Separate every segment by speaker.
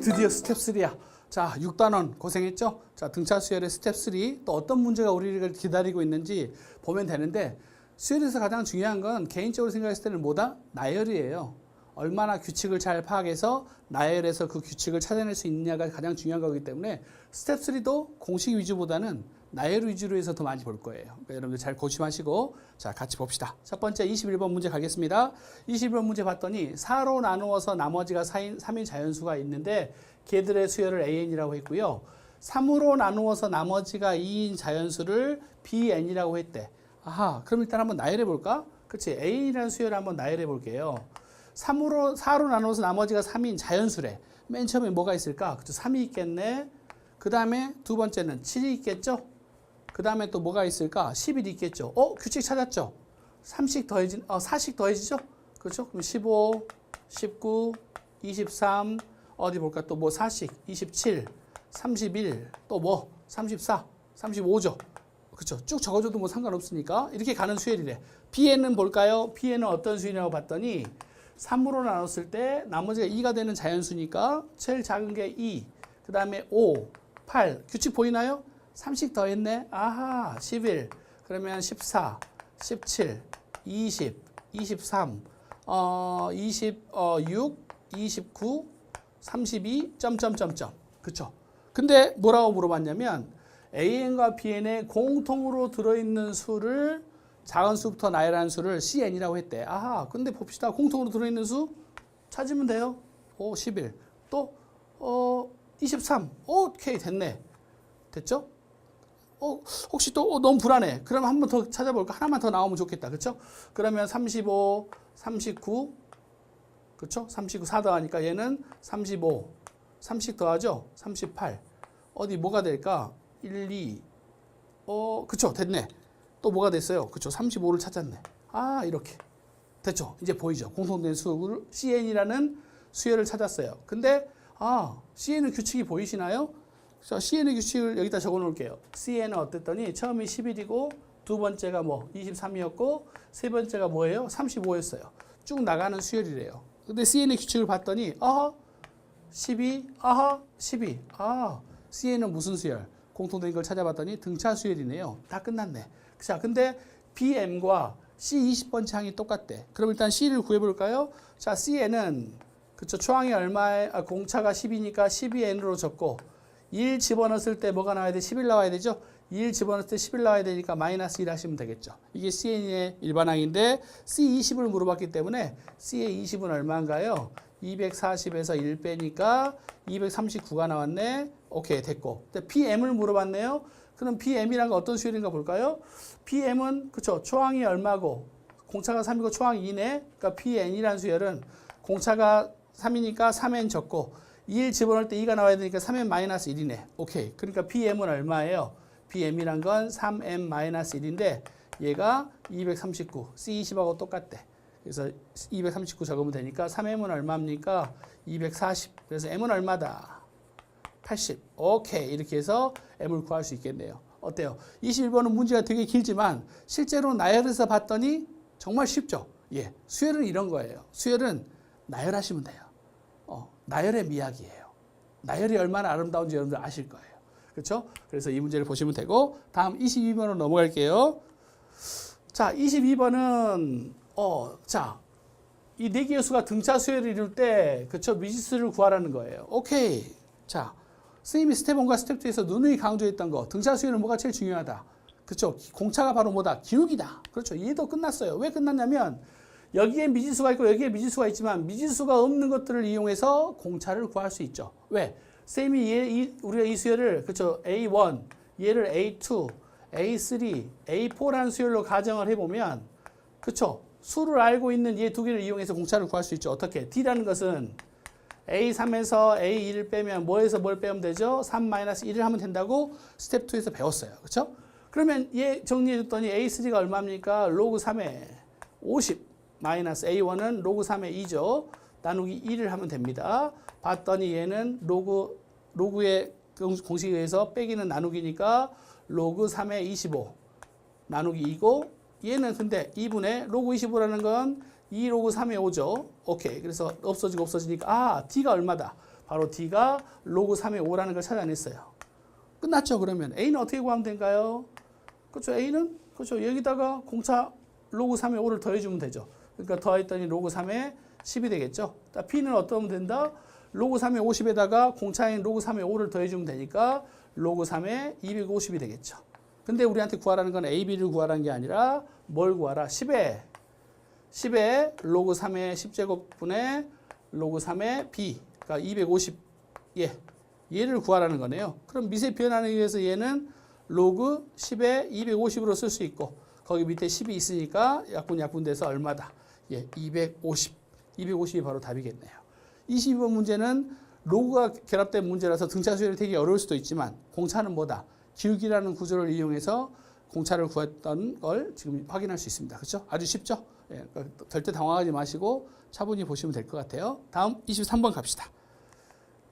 Speaker 1: 드디어 스텝 3야. 자, 6단원 고생했죠? 자, 등차 수열의 스텝 3. 또 어떤 문제가 우리를 기다리고 있는지 보면 되는데, 수열에서 가장 중요한 건 개인적으로 생각했을 때는 뭐다? 나열이에요. 얼마나 규칙을 잘 파악해서 나열해서 그 규칙을 찾아낼 수 있느냐가 가장 중요한 거기 때문에 스텝 3도 공식 위주보다는 나열 위주로 해서 더 많이 볼 거예요. 그러니까 여러분들 잘 고심하시고, 자, 같이 봅시다. 첫 번째 21번 문제 가겠습니다. 21번 문제 봤더니 4로 나누어서 나머지가 3인 자연수가 있는데 걔들의 수열을 AN이라고 했고요. 3으로 나누어서 나머지가 2인 자연수를 BN이라고 했대. 아하, 그럼 일단 한번 나열해 볼까? 그치, AN이라는 수열을 한번 나열해 볼게요. 4로 나누어서 나머지가 3인 자연수래. 맨 처음에 뭐가 있을까? 그쵸, 3이 있겠네. 그 다음에 두 번째는 7이 있겠죠? 그 다음에 또 뭐가 있을까? 10이 있겠죠? 규칙 찾았죠? 4씩 더해지죠? 그렇죠? 그럼 15, 19, 23, 어디 볼까? 또 뭐 4씩, 27, 31, 또 뭐 34, 35죠? 그렇죠? 쭉 적어줘도 뭐 상관없으니까 이렇게 가는 수열이래. B에는 볼까요? B에는 어떤 수열이라고 봤더니 3으로 나눴을 때 나머지가 2가 되는 자연수니까 제일 작은 게 2, 그 다음에 5, 8, 규칙 보이나요? 3씩 더했네. 아하, 11, 그러면 14, 17, 20, 23, 26, 29, 32, 점점점점. 그쵸? 근데 뭐라고 물어봤냐면 AN과 BN에 공통으로 들어있는 수를 작은 수부터 나열한 수를 CN이라고 했대. 아하, 근데 봅시다. 공통으로 들어있는 수 찾으면 돼요. 11, 또 23, 오케이, 됐네. 됐죠? 혹시 또 너무 불안해. 그럼 한 번 더 찾아볼까? 하나만 더 나오면 좋겠다. 그렇죠? 그러면 35, 39, 그렇죠? 39, 4 더하니까 얘는 35, 30 더하죠? 38. 어디 뭐가 될까? 1, 2, 그쵸? 됐네. 또 뭐가 됐어요? 그쵸? 35를 찾았네. 아, 이렇게. 됐죠? 이제 보이죠? 공통된 수를 CN이라는 수열을 찾았어요. 근데 CN의 규칙이 보이시나요? 자, CN의 규칙을 여기다 적어 놓을게요. CN은 어땠더니 처음이 11이고 두 번째가 뭐 23이었고 세 번째가 뭐예요? 35였어요. 쭉 나가는 수열이래요. 근데 CN의 규칙을 봤더니 12, 12. CN은 무슨 수열? 공통된 걸 찾아봤더니 등차 수열이네요. 다 끝났네. 자, 근데 BM과 C20번 창이 똑같대. 그럼 일단 C를 구해볼까요? 자, CN은 그쵸, 초항이 얼마에 공차가 10이니까 12N으로 적고 1 집어넣었을 때 뭐가 나와야 돼? 11 나와야 되죠? 1 집어넣었을 때 11 나와야 되니까 마이너스 1 하시면 되겠죠. 이게 CN의 일반항인데 C20을 물어봤기 때문에 C의 20은 얼마인가요? 240에서 1 빼니까 239가 나왔네. 오케이, 됐고. PM을 물어봤네요. 그럼 PM이란 건 어떤 수열인가 볼까요? PM은 그쵸, 초항이 얼마고 공차가 3이고 초항이 2네. 그러니까 PN이라는 수열은 공차가 3이니까 3N 적고 1 집어넣을 때 2가 나와야 되니까 3M 마이너스 1이네. 오케이. 그러니까 BM은 얼마예요? BM이란 건 3M 마이너스 1인데 얘가 239, C20하고 똑같대. 그래서 239 적으면 되니까 3M은 얼마입니까? 240. 그래서 M은 얼마다? 80. 오케이. 이렇게 해서 M을 구할 수 있겠네요. 어때요? 21번은 문제가 되게 길지만 실제로 나열해서 봤더니 정말 쉽죠? 예. 수열은 이런 거예요. 수열은 나열하시면 돼요. 나열의 미학이에요. 나열이 얼마나 아름다운지 여러분들 아실 거예요. 그렇죠? 그래서 이 문제를 보시면 되고 다음 22번으로 넘어갈게요. 자, 22번은 자, 이 네 개의 수가 등차 수열을 이룰 때 그렇죠? 미지수를 구하라는 거예요. 오케이. 자, 선생님이 스텝 1과 스텝 2에서 누누이 강조했던 거 등차 수열은 뭐가 제일 중요하다. 그렇죠? 공차가 바로 뭐다? 기울기다. 그렇죠? 얘도 끝났어요. 왜 끝났냐면 여기에 미지수가 있고 여기에 미지수가 있지만 미지수가 없는 것들을 이용해서 공차를 구할 수 있죠. 왜? 쌤이 우리가 이 수열을 그렇죠? A1, 얘를 A2, A3, A4라는 수열로 가정을 해보면 그렇죠? 수를 알고 있는 얘 두 개를 이용해서 공차를 구할 수 있죠. 어떻게? D라는 것은 A3에서 A2를 빼면 뭐에서 뭘 빼면 되죠? 3-1을 하면 된다고 스텝 2에서 배웠어요. 그렇죠? 그러면 얘 정리해줬더니 A3가 얼마입니까? 로그 3에 50. 마이너스 A1은 로그 3의 2죠. 나누기 1을 하면 됩니다. 봤더니 얘는 로그의 공식에 의해서 빼기는 나누기니까 로그 3의 25 나누기 2고 얘는 근데 2분의 로그 25라는 건 2 로그 3의 5죠. 오케이. 그래서 없어지고 없어지니까 D가 얼마다? 바로 D가 로그 3의 5라는 걸 찾아냈어요. 끝났죠. 그러면 A는 어떻게 구하면 될까요? 그렇죠. A는 그렇죠. 여기다가 공차 로그 3의 5를 더해주면 되죠. 그러니까 더했더니 로그 3의 10이 되겠죠. P는 어떠면 된다? 로그 3의 50에다가 공차인 로그 3의 5를 더해주면 되니까 로그 3의 250이 되겠죠. 근데 우리한테 구하라는 건 A, B를 구하라는 게 아니라 뭘 구하라? 10에 로그 3의 10제곱분의 로그 3의 B, 그러니까 250, 얘를 구하라는 거네요. 그럼 미세 표현하기 위해서 얘는 로그 10에 250으로 쓸 수 있고 거기 밑에 10이 있으니까 약분돼서 얼마다? 250. 250이 바로 답이겠네요. 22번 문제는 로그가 결합된 문제라서 등차 수열이 되게 어려울 수도 있지만 공차는 뭐다? 기울기라는 구조를 이용해서 공차를 구했던 걸 지금 확인할 수 있습니다. 그렇죠? 아주 쉽죠? 절대 당황하지 마시고 차분히 보시면 될 것 같아요. 다음 23번 갑시다.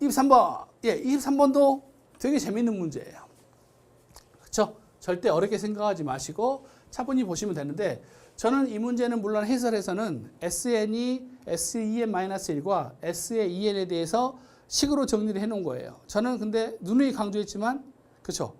Speaker 1: 23번. 23번도 되게 재밌는 문제예요. 그렇죠? 절대 어렵게 생각하지 마시고 차분히 보시면 되는데 저는 이 문제는 물론 해설에서는 SN이 SEN-1과 S의 EN에 대해서 식으로 정리를 해 놓은 거예요. 저는 근데 누누이 강조했지만 그렇죠?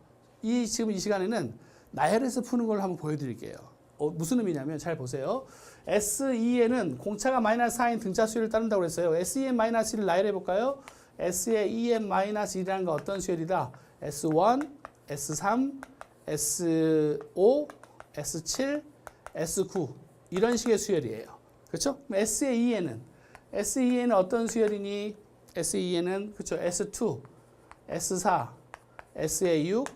Speaker 1: 지금 이 시간에는 나열해서 푸는 걸 한번 보여드릴게요. 무슨 의미냐면 잘 보세요. SEN은 공차가 마이너스 4인 등차 수열을 따른다고 그랬어요. SEN-1을 나열해 볼까요? S의 EN-1이라는 건 어떤 수열이다? S1, S3, S5, S7, S9 이런 식의 수열이에요. 그렇죠? S의 EN은 어떤 수열이니? SEN은 그렇죠? S2, S4, S의 6,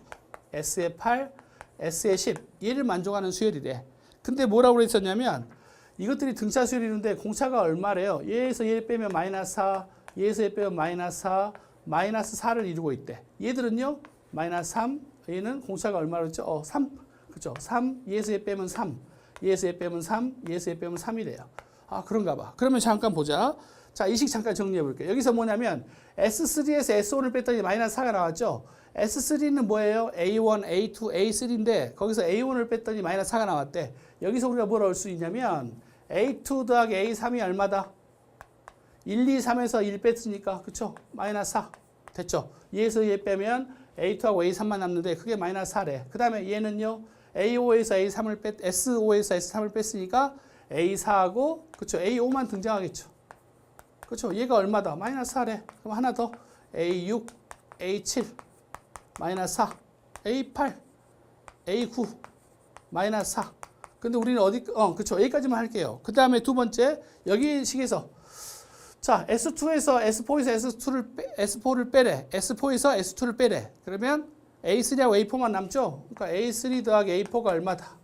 Speaker 1: S의 8, S의 10 얘를 만족하는 수열이래. 근데 뭐라고 그랬었냐면 이것들이 등차 수열이는데 공차가 얼마래요? 얘에서 얘 빼면 마이너스 4, 얘에서 얘 빼면 마이너스 4, 마이너스 4를 이루고 있대. 얘들은요? 마이너스 3, 얘는 공차가 얼마로 했죠? 3, 그렇죠? 3, 얘에서 얘 빼면 3, 얘에서 얘 빼면 3, 얘에서 얘 빼면 3이래요. 아, 그런가 봐. 그러면 잠깐 보자. 자, 이 식 잠깐 정리해 볼게요. 여기서 뭐냐면 S3에서 S1을 뺐더니 마이너스 4가 나왔죠? S3는 뭐예요? A1, A2, A3인데 거기서 A1을 뺐더니 마이너스 4가 나왔대. 여기서 우리가 뭘 알 수 있냐면 A2 더하기 A3이 얼마다? 1, 2, 3에서 1 뺐으니까 그쵸? 마이너스 4 됐죠? 얘에서 얘 빼면 A2하고 A3만 남는데 그게 마이너스 4래. 그 다음에 얘는요 A5에서 A3을 S5에서 S3을 뺐으니까 A4하고 그쵸? A5만 등장하겠죠. 그쵸? 얘가 얼마다? 마이너스 4래. 그럼 하나 더 A6, A7 마이너스 4, A8, A9 마이너스 4. 근데 우리는 그쵸? 여기까지만 할게요. 그 다음에 두 번째 여기 식에서 자, S2에서 S4에서 S4를 빼래. S4에서 S2를 빼래. 그러면 A3하고 A4만 남죠? 그러니까 A3 더하기 A4가 얼마다?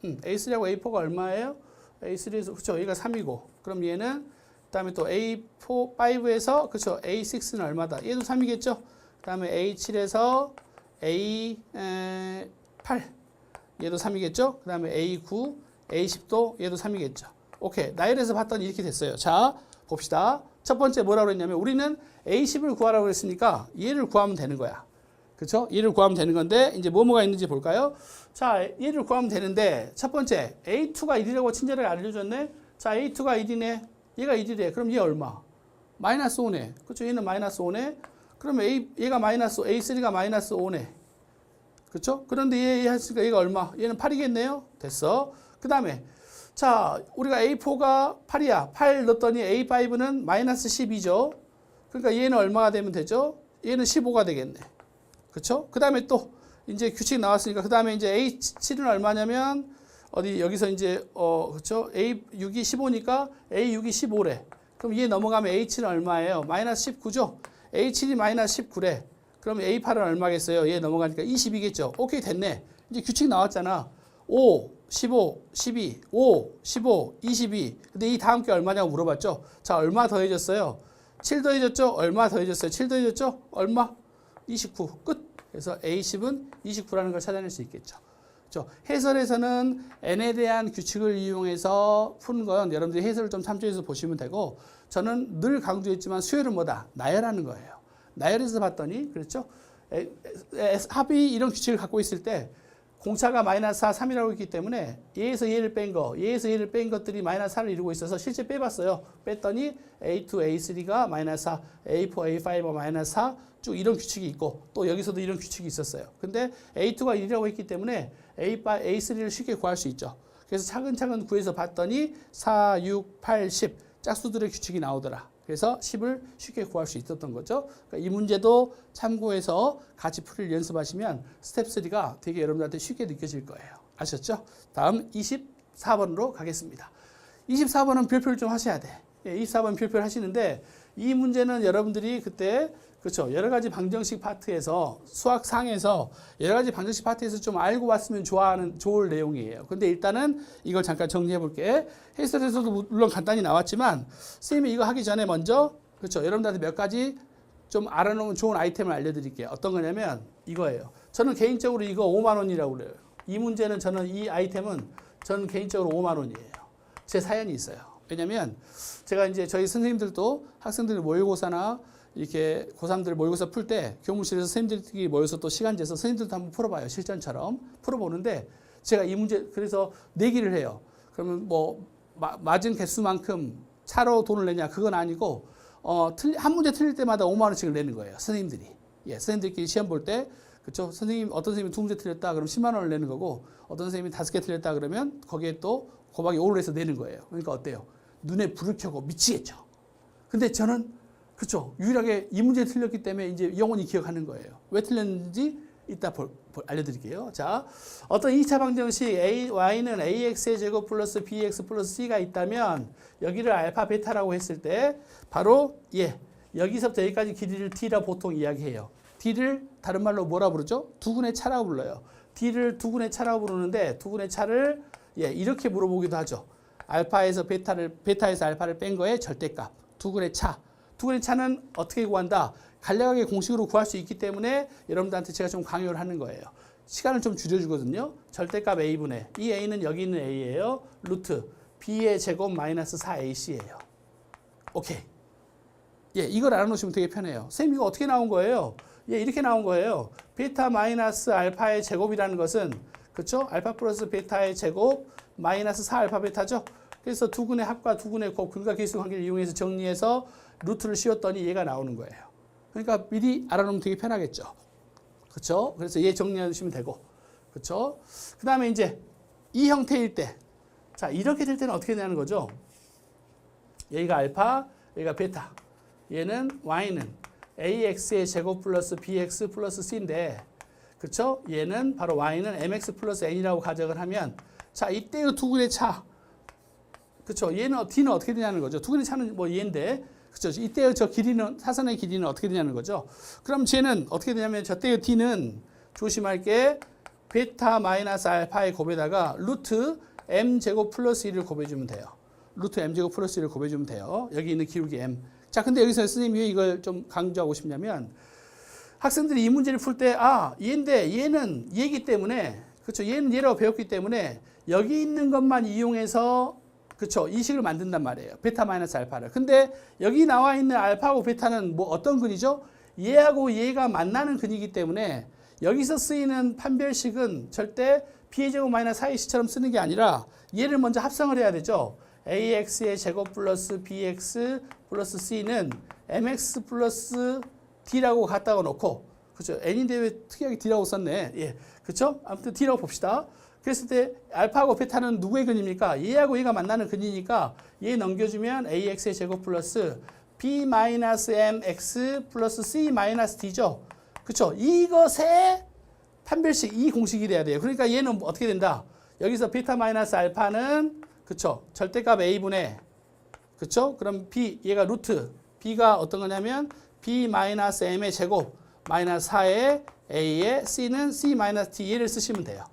Speaker 1: A3하고 A4가 얼마예요? A3에서, 그쵸? 얘가 3이고. 그럼 얘는, 그 다음에 또 A4, 5에서, 그쵸? A6는 얼마다? 얘도 3이겠죠? 그 다음에 A7에서 A8. 얘도 3이겠죠? 그 다음에 A9, A10도 얘도 3이겠죠? 오케이. 나열해서 봤더니 이렇게 됐어요. 자, 봅시다. 첫 번째 뭐라고 그랬냐면 우리는 A10을 구하라고 그랬으니까 얘를 구하면 되는 거야. 그쵸? 얘를 구하면 되는 건데 이제 뭐가 있는지 볼까요? 자, 얘를 구하면 되는데 첫 번째 A2가 1이라고 친절하게 알려줬네. 자, A2가 1이네. 얘가 1이래. 그럼 얘 얼마? 마이너스 5네. 그쵸? 얘는 마이너스 5네. 그러면 얘가 A3가 마이너스 5네. 그쵸? 그런데 얘 했으니까 얘가 얼마? 얘는 8이겠네요. 됐어. 그 다음에 자, 우리가 A4가 8이야. 8 넣었더니 A5는 마이너스 12죠. 그러니까 얘는 얼마가 되면 되죠? 얘는 15가 되겠네. 그쵸? 그 다음에 또 이제 규칙 나왔으니까 그 다음에 이제 A7은 얼마냐면 여기서 이제 그쵸? A6이 15니까 A6이 15래. 그럼 얘 넘어가면 A7은 얼마예요? 마이너스 19죠? A7이 마이너스 19래. 그럼 A8은 얼마겠어요? 얘 넘어가니까 22겠죠? 오케이, 됐네. 이제 규칙 나왔잖아. 5, 15, 12, 5, 15, 22. 근데 이 다음 게 얼마냐고 물어봤죠? 자, 얼마 더해졌어요? 7 더해졌죠? 얼마 더해졌어요? 7 더해졌죠? 얼마? 29. 끝. 그래서 A10은 29라는 걸 찾아낼 수 있겠죠. 그렇죠? 해설에서는 n에 대한 규칙을 이용해서 푸는 건 여러분들이 해설을 좀 참조해서 보시면 되고 저는 늘 강조했지만 수열은 뭐다? 나열하는 거예요. 나열해서 봤더니 그렇죠? 합이 이런 규칙을 갖고 있을 때 공차가 마이너스 4, 3이라고 했기 때문에 얘에서 얘를 뺀 거, 얘에서 얘를 뺀 것들이 마이너스 4를 이루고 있어서 실제 빼봤어요. 뺐더니 A2, A3가 마이너스 4, A4, A5가 마이너스 4, 쭉 이런 규칙이 있고 또 여기서도 이런 규칙이 있었어요. 근데 A2가 1이라고 했기 때문에 A3를 쉽게 구할 수 있죠. 그래서 차근차근 구해서 봤더니 4, 6, 8, 10 짝수들의 규칙이 나오더라. 그래서 10을 쉽게 구할 수 있었던 거죠. 그러니까 이 문제도 참고해서 같이 풀이를 연습하시면 스텝 3가 되게 여러분들한테 쉽게 느껴질 거예요. 아셨죠? 다음 24번으로 가겠습니다. 24번은 별표를 좀 하셔야 돼. 24번 별표를 하시는데 이 문제는 여러분들이 그때 그렇죠. 여러 가지 방정식 파트에서 수학상에서 여러 가지 방정식 파트에서 좀 알고 왔으면 좋을 내용이에요. 근데 일단은 이걸 잠깐 정리해 볼게. 해설에서도 물론 간단히 나왔지만 선생님이 이거 하기 전에 먼저 그렇죠. 여러분들한테 몇 가지 좀 알아놓으면 좋은 아이템을 알려드릴게요. 어떤 거냐면 이거예요. 저는 개인적으로 이거 5만 원이라고 그래요. 이 문제는 저는 이 아이템은 저는 개인적으로 5만 원이에요. 제 사연이 있어요. 왜냐면 제가 이제 저희 선생님들도 학생들 모의고사나 이렇게 고3들 모의고사 풀 때 교무실에서 선생님들끼리 모여서 또 시간 재서 선생님들도 한번 풀어봐요. 실전처럼 풀어보는데 제가 이 문제 그래서 내기를 해요. 그러면 뭐 맞은 개수만큼 차로 돈을 내냐 그건 아니고 한 문제 틀릴 때마다 5만 원씩을 내는 거예요. 선생님들이. 예, 선생님들끼리 시험 볼 때 그렇죠. 선생님 어떤 선생님이 2문제 틀렸다 그러면 10만 원을 내는 거고 어떤 선생님이 5개 틀렸다 그러면 거기에 또 곱하기 5를 해서 내는 거예요. 그러니까 어때요? 눈에 불을 켜고 미치겠죠. 근데 저는 그렇죠. 유일하게 이 문제 틀렸기 때문에 이제 영원히 기억하는 거예요. 왜 틀렸는지 이따 알려드릴게요. 자, 어떤 2차 방정식 y는 ax의 제곱 플러스 bx 플러스 c가 있다면 여기를 알파 베타라고 했을 때 바로 여기서부터 여기까지 길이를 d라 보통 이야기해요. d를 다른 말로 뭐라 부르죠? 두근의 차라고 불러요. d를 두근의 차라고 부르는데 두근의 차를 이렇게 물어보기도 하죠. 알파에서 베타에서 알파를 뺀 거에 절대값 두근의 차. 두근의 차는 어떻게 구한다? 간략하게 공식으로 구할 수 있기 때문에 여러분들한테 제가 좀 강요를 하는 거예요. 시간을 좀 줄여주거든요. 절대값 a분의 이 a는 여기 있는 a예요. 루트 b의 제곱 마이너스 4ac예요. 오케이. 이걸 알아놓으시면 되게 편해요. 선생님 이거 어떻게 나온 거예요? 이렇게 나온 거예요. 베타 마이너스 알파의 제곱이라는 것은 그렇죠? 알파 플러스 베타의 제곱 마이너스 4알파 베타죠? 그래서 두근의 합과 두근의 곱 근각계수 관계를 이용해서 정리해서 루트를 씌웠더니 얘가 나오는 거예요. 그러니까 미리 알아놓으면 되게 편하겠죠. 그렇죠? 그래서 얘 정리해 주시면 되고. 그렇죠? 그다음에 이제 이 형태일 때 자, 이렇게 될 때는 어떻게 되는 거죠? 여기가 알파, 여기가 베타. 얘는 y는 ax의 제곱 플러스 bx 플러스 c인데 그렇죠? 얘는 바로 y는 mx 플러스 n이라고 가정을 하면 자, 이때의 두근의 차 그렇죠? 얘는 d는 어떻게 되냐는 거죠. 두근의 차는 뭐 얘인데 그렇죠? 이때의 저 길이는 사선의 길이는 어떻게 되냐는 거죠. 그럼 쟤는 어떻게 되냐면 저때의 d는 조심할 게 베타 마이너스 알파의 곱에다가 루트 m 제곱 플러스 1을 곱해주면 돼요. 루트 m 제곱 플러스 1을 곱해주면 돼요. 여기 있는 기울기 m. 자, 근데 여기서 선생님이 왜 이걸 좀 강조하고 싶냐면 학생들이 이 문제를 풀 때 얘인데 얘는 얘기 때문에 그렇죠? 얘는 얘라고 배웠기 때문에 여기 있는 것만 이용해서 그렇죠? 이 식을 만든단 말이에요. 베타 마이너스 알파를. 근데 여기 나와 있는 알파하고 베타는 뭐 어떤 근이죠? 얘하고 얘가 만나는 근이기 때문에 여기서 쓰이는 판별식은 절대 b의 제곱 마이너스 4ac처럼 쓰는 게 아니라 얘를 먼저 합성을 해야 되죠. ax의 제곱 플러스 bx 플러스 c는 mx 플러스 d라고 갖다가 놓고 그렇죠? n인데 왜 특이하게 d라고 썼네. 그렇죠? 아무튼 d라고 봅시다. 그랬을 때 알파하고 베타는 누구의 근입니까? 얘하고 얘가 만나는 근이니까 얘 넘겨주면 ax의 제곱 플러스 b-mx 플러스 c-d죠. 그렇죠? 이것의 판별식 이 공식이 돼야 돼요. 그러니까 얘는 어떻게 된다? 여기서 베타 마이너스 알파는 그렇죠? 절대값 a분의 그렇죠? 그럼 b 얘가 루트 b가 어떤 거냐면 b-m의 제곱 마이너스 4의 a의 c는 c-d 얘를 쓰시면 돼요.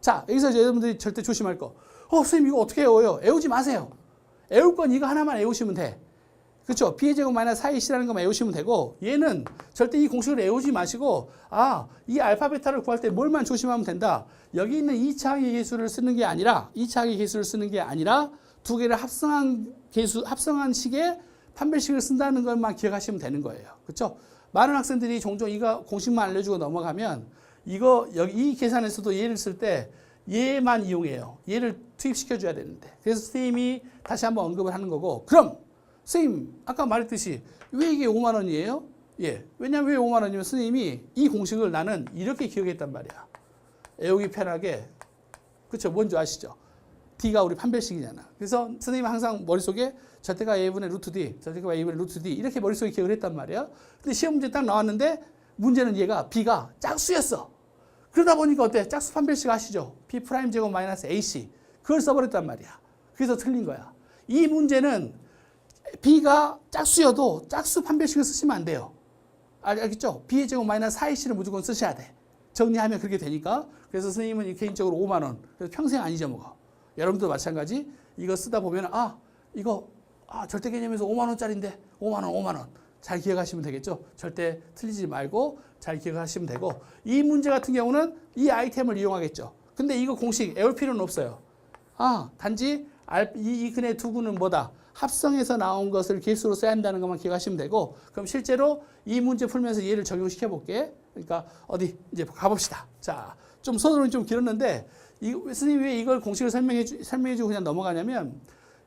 Speaker 1: 자, 여기서 여러분들이 절대 조심할 거. 선생님 이거 어떻게 외워요? 외우지 마세요. 외울 건 이거 하나만 외우시면 돼. 그렇죠? b의 제곱 마이너스 4ac라는 것만 외우시면 되고 얘는 절대 이 공식을 외우지 마시고 이 알파 베타를 구할 때 뭘만 조심하면 된다. 여기 있는 2차항의 계수를 쓰는 게 아니라 2차항의 계수를 쓰는 게 아니라 두 개를 합성한 식의 판별식을 쓴다는 것만 기억하시면 되는 거예요. 그렇죠? 많은 학생들이 종종 이거 공식만 알려주고 넘어가면 이거 여기 이 계산에서도 얘를 쓸 때 얘만 이용해요. 얘를 투입시켜 줘야 되는데. 그래서 선생님이 다시 한번 언급을 하는 거고. 그럼 선생님 아까 말했듯이 왜 이게 5만 원이에요? 예. 왜냐면 왜 5만 원이면 선생님이 이 공식을 나는 이렇게 기억했단 말이야. 외우기 편하게. 그렇죠? 뭔지 아시죠? D가 우리 판별식이잖아. 그래서 선생님은 항상 머릿속에 절대가 A분의 루트 D, 절대가 A분의 루트 D 이렇게 머릿속에 기억을 했단 말이야. 근데 시험 문제 딱 나왔는데 문제는 얘가 B가 짝수였어. 그러다 보니까 어때? 짝수 판별식 아시죠? B 프라임 제곱 마이너스 AC 그걸 써버렸단 말이야. 그래서 틀린 거야. 이 문제는 B가 짝수여도 짝수 판별식을 쓰시면 안 돼요. 알겠죠? B의 제곱 마이너스 4AC를 무조건 쓰셔야 돼. 정리하면 그렇게 되니까. 그래서 선생님은 개인적으로 5만 원. 그래서 평생 안 잊어먹어. 여러분도 마찬가지. 이거 쓰다 보면 절대 개념에서 5만 원짜리인데 5만 원. 잘 기억하시면 되겠죠? 절대 틀리지 말고 잘 기억하시면 되고 이 문제 같은 경우는 이 아이템을 이용하겠죠. 근데 이거 공식 외울 필요는 없어요. 단지 이 근의 두 근은 뭐다? 합성해서 나온 것을 개수로 써야 한다는 것만 기억하시면 되고 그럼 실제로 이 문제 풀면서 얘를 적용시켜 볼게. 그러니까 어디 이제 가봅시다. 자, 좀 서론이 좀 길었는데 선생님이 왜 이걸 공식을 설명해주고 그냥 넘어가냐면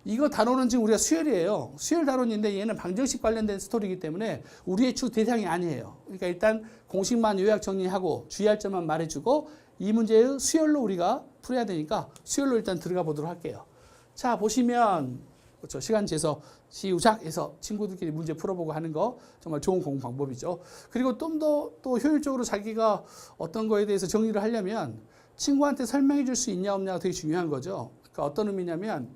Speaker 1: 이거 단어는 지금 우리가 수열이에요. 수열 단원인데 얘는 방정식 관련된 스토리이기 때문에 우리의 주 대상이 아니에요. 그러니까 일단 공식만 요약 정리하고 주의할 점만 말해주고 이 문제의 수열로 우리가 풀어야 되니까 수열로 일단 들어가 보도록 할게요. 자, 보시면 그렇죠. 시간 재서 시우작해서 친구들끼리 문제 풀어보고 하는 거 정말 좋은 공부 방법이죠. 그리고 좀 더 또 효율적으로 자기가 어떤 거에 대해서 정리를 하려면 친구한테 설명해 줄 수 있냐 없냐가 되게 중요한 거죠. 그러니까 어떤 의미냐면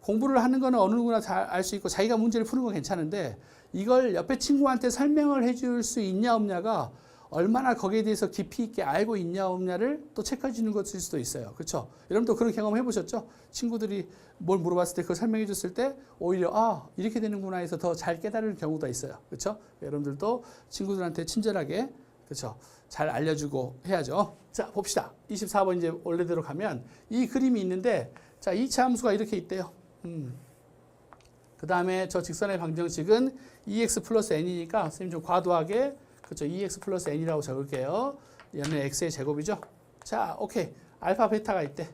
Speaker 1: 공부를 하는 거는 어느 누구나 잘 알 수 있고 자기가 문제를 푸는 건 괜찮은데 이걸 옆에 친구한테 설명을 해줄 수 있냐 없냐가 얼마나 거기에 대해서 깊이 있게 알고 있냐 없냐를 또 체크해 주는 것일 수도 있어요. 그렇죠? 여러분도 그런 경험 해보셨죠? 친구들이 뭘 물어봤을 때 그걸 설명해 줬을 때 오히려 이렇게 되는구나 해서 더 잘 깨달을 경우가 있어요. 그렇죠? 여러분들도 친구들한테 친절하게 그렇죠? 잘 알려주고 해야죠. 자, 봅시다. 24번 이제 원래대로 가면 이 그림이 있는데 자, 이차 함수가 이렇게 있대요. 그 다음에 저 직선의 방정식은 2x 플러스 n이니까 선생님 좀 과도하게 그렇죠. 2x 플러스 n이라고 적을게요. 얘는 x의 제곱이죠. 자, 오케이. 알파 베타가 있대.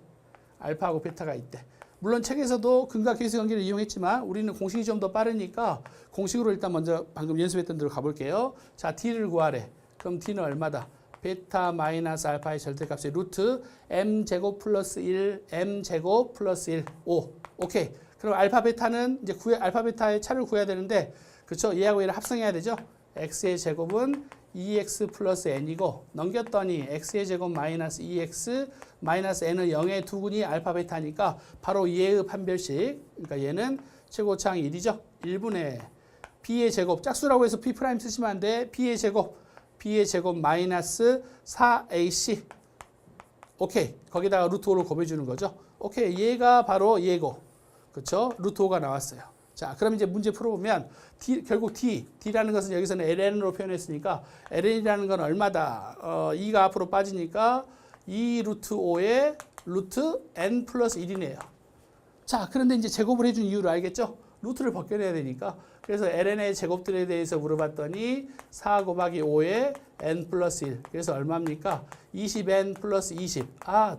Speaker 1: 알파하고 베타가 있대. 물론 책에서도 근과 계수 관계를 이용했지만 우리는 공식이 좀 더 빠르니까 공식으로 일단 먼저 방금 연습했던 대로 가볼게요. 자, d를 구하래. 그럼 d는 얼마다? 베타 마이너스 알파의 절대값의 루트 m제곱 플러스 1 m제곱 플러스 1 5. 오케이. 그럼 알파 베타는 이제 알파 베타의 차를 구해야 되는데 그렇죠? 얘하고 얘를 합성해야 되죠. x의 제곱은 2x 플러스 n이고 넘겼더니 x의 제곱 마이너스 2x 마이너스 n을 0에 두군이 알파 베타니까 바로 얘의 판별식. 그러니까 얘는 최고차항 1이죠. 1분의 b의 제곱 짝수라고 해서 p 프라임 쓰시면 안 돼. b의 제곱 마이너스 4ac. 오케이. 거기다가 루트 5를 곱해주는 거죠. 오케이. 얘가 바로 얘고. 그렇죠? 루트 5가 나왔어요. 자, 그럼 이제 문제 풀어보면 결국 D라는 것은 여기서는 ln으로 표현했으니까 ln이라는 건 얼마다? 2가 앞으로 빠지니까 2 루트 5에 루트 n 플러스 1이네요. 자, 그런데 이제 제곱을 해준 이유를 알겠죠? 루트를 벗겨내야 되니까. 그래서 ln의 제곱들에 대해서 물어봤더니 4 곱하기 5에 n 플러스 1. 그래서 얼마입니까? 20n 플러스 20.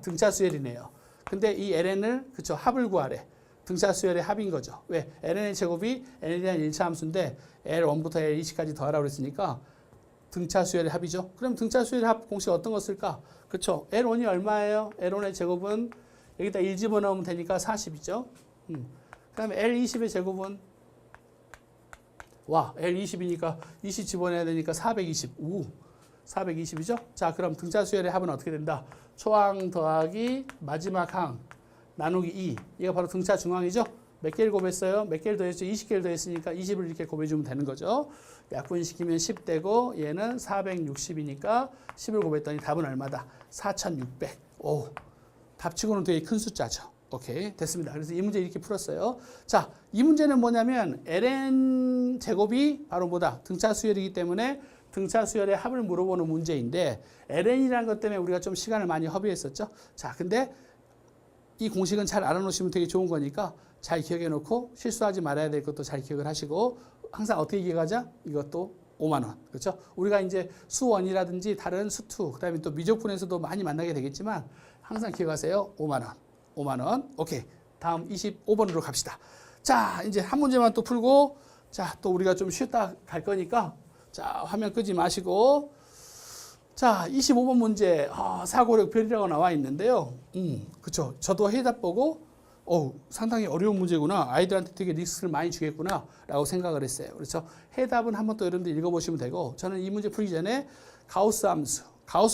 Speaker 1: 등차 수열이네요. 근데 이 ln을 그쵸 합을 구하래. 등차 수열의 합인 거죠. 왜? ln의 제곱이 n에 대한 1차 함수인데 L1부터 L20까지 더하라고 그랬으니까 등차 수열의 합이죠. 그럼 등차 수열의 합 공식 어떤 거 쓸까? 그렇죠. L1이 얼마예요? L1의 제곱은 여기다 1 집어넣으면 되니까 40이죠. 그 다음에 L20의 제곱은 L20이니까 20 집어넣어야 되니까 420. 420이죠. 자, 그럼 등차 수열의 합은 어떻게 된다? 초항 더하기 마지막 항 나누기 2. 얘가 바로 등차 중항이죠. 몇 개를 곱했어요? 몇 개를 더했죠? 20개를 더했으니까 20을 이렇게 곱해주면 되는 거죠. 약분시키면 10 되고 얘는 460이니까 10을 곱했더니 답은 얼마다? 4600. 오, 답치고는 되게 큰 숫자죠. 오케이, 됐습니다. 그래서 이 문제 이렇게 풀었어요. 자, 이 문제는 뭐냐면 ln 제곱이 바로 뭐다? 등차 수열이기 때문에 등차 수열의 합을 물어보는 문제인데 ln이라는 것 때문에 우리가 좀 시간을 많이 허비했었죠. 자, 근데 이 공식은 잘 알아놓으시면 되게 좋은 거니까 잘 기억해 놓고 실수하지 말아야 될 것도 잘 기억을 하시고 항상 어떻게 기억하자? 이것도 5만 원. 그렇죠? 우리가 이제 수1이라든지 다른 수2, 그다음에 또 미적분에서도 많이 만나게 되겠지만 항상 기억하세요. 5만 원. 5만 원. 오케이. 다음 25번으로 갑시다. 자, 이제 한 문제만 또 풀고 자, 또 우리가 좀 쉬었다 갈 거니까 자, 화면 끄지 마시고 자, 25번 문제 사고력 별이라고 나와 있는데요. 그렇죠. 저도 해답 보고 상당히 어려운 문제구나. 아이들한테 되게 리스크를 많이 주겠구나 라고 생각을 했어요. 그래서 해답은 한번 또 여러분들 읽어보시면 되고 저는 이 문제 풀기 전에 가우스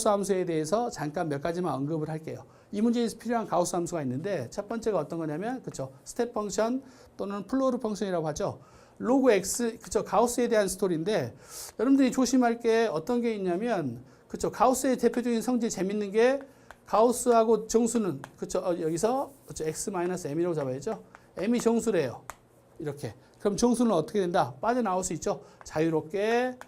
Speaker 1: 함수에 대해서 잠깐 몇 가지만 언급을 할게요. 이 문제에서 필요한 가우스 함수가 있는데 첫 번째가 어떤 거냐면 그렇죠. 스텝 펑션 또는 플로어르 펑션이라고 하죠. 로그 x 그렇죠. 가우스에 대한 스토리인데 여러분들이 조심할 게 어떤 게 있냐면 그렇죠. 가우스의 대표적인 성질 재밌는 게 가우스하고 정수는 그렇죠. 여기서 그렇죠. x-m이라고 잡아야죠. m이 정수래요. 이렇게. 그럼 정수는 어떻게 된다? 빠져나올 수 있죠. 자유롭게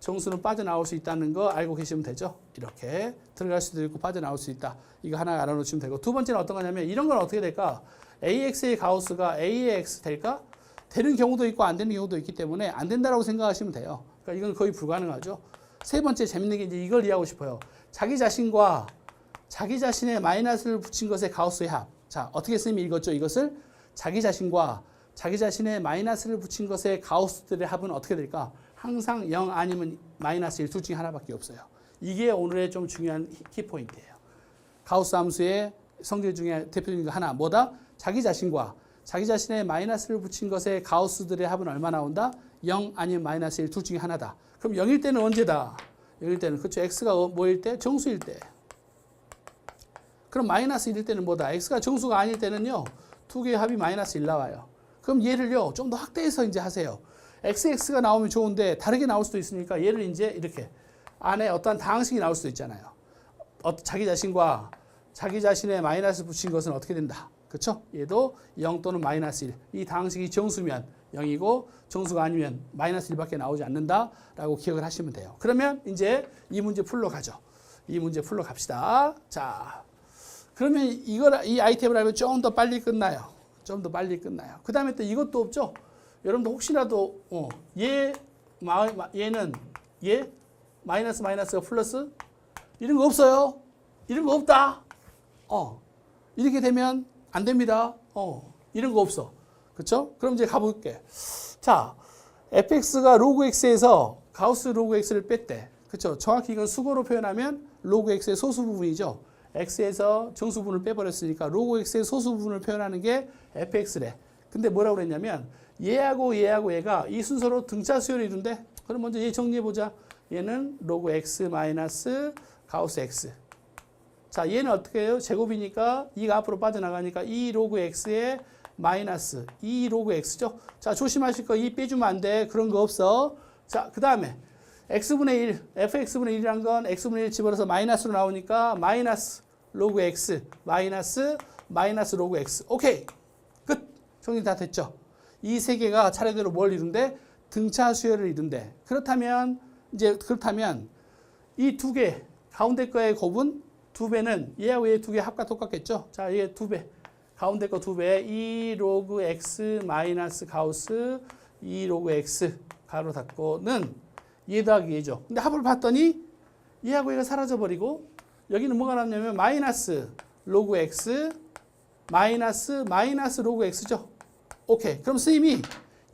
Speaker 1: 정수는 빠져나올 수 있다는 거 알고 계시면 되죠. 이렇게 들어갈 수도 있고 빠져나올 수 있다. 이거 하나 알아놓으시면 되고 두 번째는 어떤 거냐면 이런 건 어떻게 될까? AX의 가우스가 A의 X 될까? 되는 경우도 있고 안 되는 경우도 있기 때문에 안 된다라고 생각하시면 돼요. 그러니까 이건 거의 불가능하죠. 세 번째 재밌는 게 이제 이걸 이해하고 싶어요. 자기 자신과 자기 자신의 마이너스를 붙인 것의 가우스의 합. 자, 어떻게 선생님이 읽었죠? 이것을 자기 자신과 자기 자신의 마이너스를 붙인 것의 가우스들의 합은 어떻게 될까? 항상 0 아니면 마이너스 1 둘 중에 하나밖에 없어요. 이게 오늘의 좀 중요한 키포인트예요. 가우스 함수의 성질 중에 대표적인 거 하나 뭐다? 자기 자신과 자기 자신의 마이너스를 붙인 것의 가우스들의 합은 얼마 나온다? 0 아니면 마이너스 1 둘 중에 하나다. 그럼 0일 때는 언제다? 0일 때는 그렇죠. x가 뭐일 때? 정수일 때. 그럼 마이너스 1일 때는 뭐다? x가 정수가 아닐 때는요. 두 개의 합이 마이너스 1 나와요. 그럼 얘를요. 좀 더 확대해서 이제 하세요. xx가 나오면 좋은데 다르게 나올 수도 있으니까 얘를 이제 이렇게 안에 어떠한 다항식이 나올 수도 있잖아요. 자기 자신과 자기 자신의 마이너스 붙인 것은 어떻게 된다? 그렇죠? 얘도 0 또는 마이너스 1. 이 다항식이 정수면 0이고 정수가 아니면 마이너스 1밖에 나오지 않는다라고 기억을 하시면 돼요. 그러면 이제 이 문제 풀러 가죠. 이 문제 풀러 갑시다. 자, 그러면 이 아이템을 알면 좀 더 빨리 끝나요. 좀 더 빨리 끝나요. 그 다음에 또 이것도 없죠? 여러분들 혹시라도 얘는 얘 마이너스가 플러스 이런 거 없어요. 이런 거 없다. 이렇게 되면 안 됩니다. 이런 거 없어. 그렇죠? 그럼 이제 가볼게. 자, fx가 로그 x에서 가우스 로그 x를 뺐대. 그렇죠? 정확히 이건 수거로 표현하면 로그 x의 소수 부분이죠. x에서 정수 부분을 빼버렸으니까 로그 x의 소수 부분을 표현하는 게 fx래. 근데 뭐라고 그랬냐면 얘하고 얘가 이 순서로 등차 수열을 이룬대. 그럼 먼저 얘 정리해보자. 얘는 로그 x 마이너스 가우스 x. 자, 얘는 어떻게 해요? 제곱이니까 2가 앞으로 빠져나가니까 2 로그 x에 마이너스 2 로그 x죠. 자, 조심하실 거 2 빼주면 안 돼. 그런 거 없어. 자, 그 다음에 x분의 1, fx분의 1이란 건 x분의 1 집어넣어서 마이너스로 나오니까 마이너스 로그 x 마이너스 로그 x. 오케이. 끝. 정리 다 됐죠? 이 세 개가 차례대로 뭘 이룬대? 등차 수열을 이룬대. 그렇다면 이 두 개 가운데 거의 곱은 2배는 얘하고 얘 두 개 합과 똑같겠죠? 자, 얘 2배. 가운데 거 2배. 2 로그 x 마이너스 가우스 2 로그 x 가로 닫고는 얘 더하기 얘죠. 근데 합을 봤더니 얘하고 얘가 사라져버리고 여기는 뭐가 남냐면 마이너스 로그 x 마이너스 로그 x죠. 오케이. 그럼 선생님이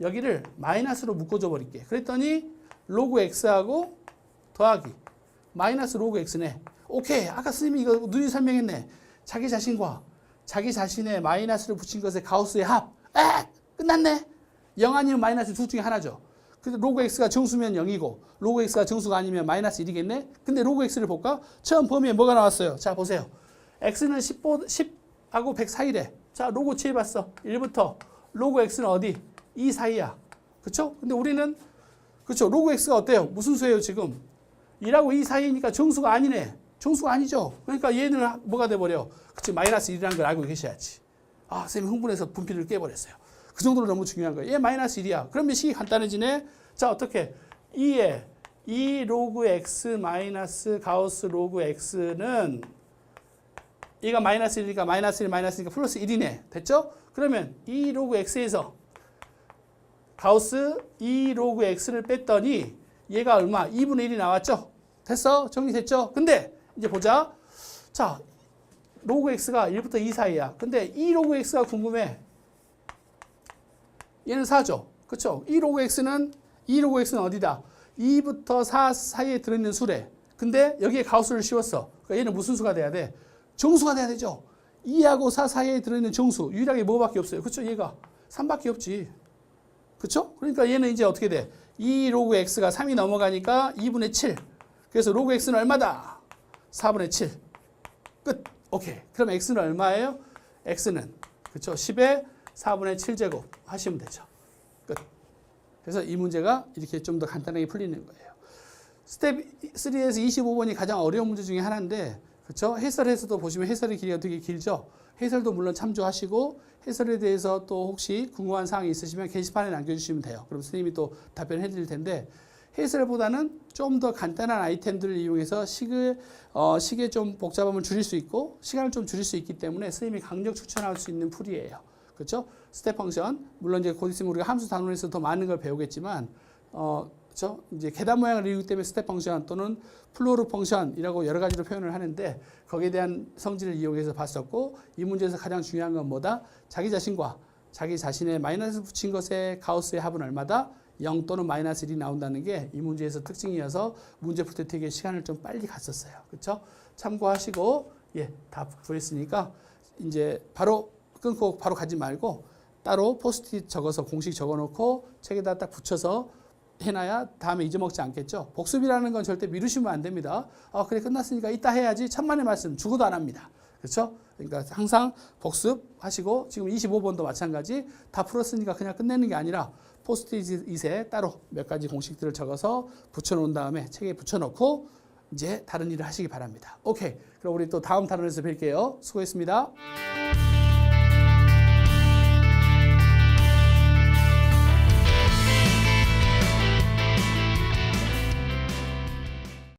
Speaker 1: 여기를 마이너스로 묶어줘 버릴게. 그랬더니 로그 x하고 더하기 마이너스 로그 x네. 오케이. 아까 선생님이 이거 누이 설명했네. 자기 자신과 자기 자신의 마이너스를 붙인 것의 가우스의 합. 끝났네. 0 아니면 마이너스 둘 중에 하나죠. 근데 로그 x가 정수면 0이고 로그 x가 정수가 아니면 마이너스 1이겠네. 근데 로그 x를 볼까? 처음 범위에 뭐가 나왔어요? 자, 보세요. x는 10하고 100 사이래. 자, 로그 취해봤어. 1부터 로그 x는 어디? 2 사이야. 그쵸? 근데 우리는 그쵸? 로그 x가 어때요? 무슨 수예요 지금? 1하고 2 사이니까 정수가 아니네. 정수가 아니죠. 그러니까 얘는 뭐가 돼버려? 그치? 마이너스 1이라는 걸 알고 계셔야지. 아, 쌤이 흥분해서 분필을 깨버렸어요. 그 정도로 너무 중요한 거예요. 얘 마이너스 1이야. 그러면 식이 간단해지네. 자, 어떻게? 2에 2 로그 x 마이너스 가우스 로그 x는 얘가 마이너스 1이니까 마이너스 1 마이너스니까 플러스 1이네. 됐죠? 그러면 2 로그 x에서 가우스 2 로그 x를 뺐더니 얘가 얼마? 2분의 1이 나왔죠? 됐어? 정리됐죠? 근데 이제 보자. 자, 로그 x가 1부터 2 사이야. 근데 이 로그 x가 궁금해. 얘는 4죠? 그쵸? 이 로그 x는 어디다? 2부터 4 사이에 들어있는 수래. 근데 여기에 가우스를 씌웠어. 그러니까 얘는 무슨 수가 돼야 돼? 정수가 돼야 되죠? 2하고 4 사이에 들어있는 정수. 유일하게 뭐밖에 없어요? 그쵸? 얘가 3밖에 없지. 그쵸? 그러니까 얘는 이제 어떻게 돼? 2 로그 x가 3이 넘어가니까 2분의 7. 그래서 로그 x는 얼마다? 4분의 7. 끝. 오케이. 그럼 x는 얼마예요? x는 그쵸? 10에 4분의 7제곱 하시면 되죠. 끝. 그래서 이 문제가 이렇게 좀 더 간단하게 풀리는 거예요. 스텝 3에서 25번이 가장 어려운 문제 중에 하나인데, 그렇죠? 해설에서도 보시면 해설의 길이가 되게 길죠. 해설도 물론 참조하시고 해설에 대해서 또 혹시 궁금한 사항이 있으시면 게시판에 남겨주시면 돼요. 그럼 선생님이 또 답변해 드릴 텐데, 해설보다는 좀 더 간단한 아이템들을 이용해서 식의 좀 복잡함을 줄일 수 있고 시간을 좀 줄일 수 있기 때문에 선생님이 강력 추천할 수 있는 풀이에요. 그렇죠? 스텝 펑션, 물론 이제 곧 있으면 우리가 함수 단원에서 더 많은 걸 배우겠지만, 그렇죠? 이제 계단 모양을 이루기 때문에 스텝 펑션 또는 플로르 펑션이라고 여러 가지로 표현을 하는데, 거기에 대한 성질을 이용해서 봤었고, 이 문제에서 가장 중요한 건 뭐다? 자기 자신과 자기 자신의 마이너스 붙인 것의 가우스의 합은 얼마다? 0 또는 마이너스 1이 나온다는 게 이 문제에서 특징이어서 문제 풀 때 되게 시간을 좀 빨리 갔었어요. 그렇죠? 참고하시고, 예, 다 구했으니까 이제 바로 끊고 바로 가지 말고 따로 포스트잇 적어서 공식 적어놓고 책에다 딱 붙여서 해놔야 다음에 잊어먹지 않겠죠. 복습이라는 건 절대 미루시면 안 됩니다. 그래 끝났으니까 이따 해야지. 천만의 말씀 죽어도 안 합니다. 그렇죠? 그러니까 항상 복습하시고, 지금 25번도 마찬가지. 다 풀었으니까 그냥 끝내는 게 아니라 포스트잇에 따로 몇 가지 공식들을 적어서 붙여놓은 다음에 책에 붙여놓고 이제 다른 일을 하시기 바랍니다. 오케이. 그럼 우리 또 다음 단원에서 뵐게요. 수고했습니다.